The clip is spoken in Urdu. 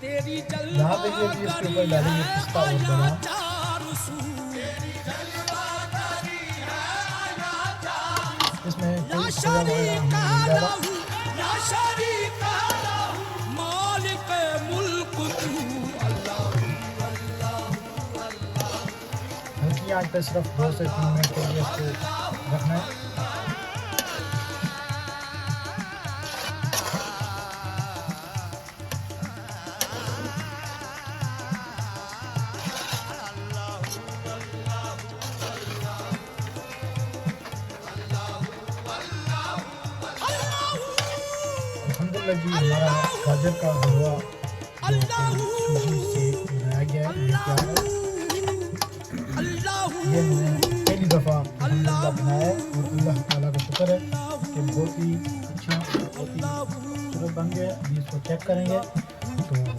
یہاں دیکھیے کہ اس کے اوپر ڈالیں گے پستہ اور بادام. اس میں کوئی کھویا وغیرہ ہم نے نہیں ڈالا. ہلکی آنچ پہ صرف 2 سے 3 منٹ کے لیے اس کو رکھنا ہے. الحمدللہ جی ہمارا گاجر کا حلوہ جو کہ سوجی سے بنایا گیا ہے یہ میں نے پہلی دفعہ الحمدللہ بنایا ہے اور اللہ تعالیٰ کا شکر ہے کہ بہت ہی اچھا بہت ہی خوبصورت بن گیا. ابھی اس کو چیک کریں گے.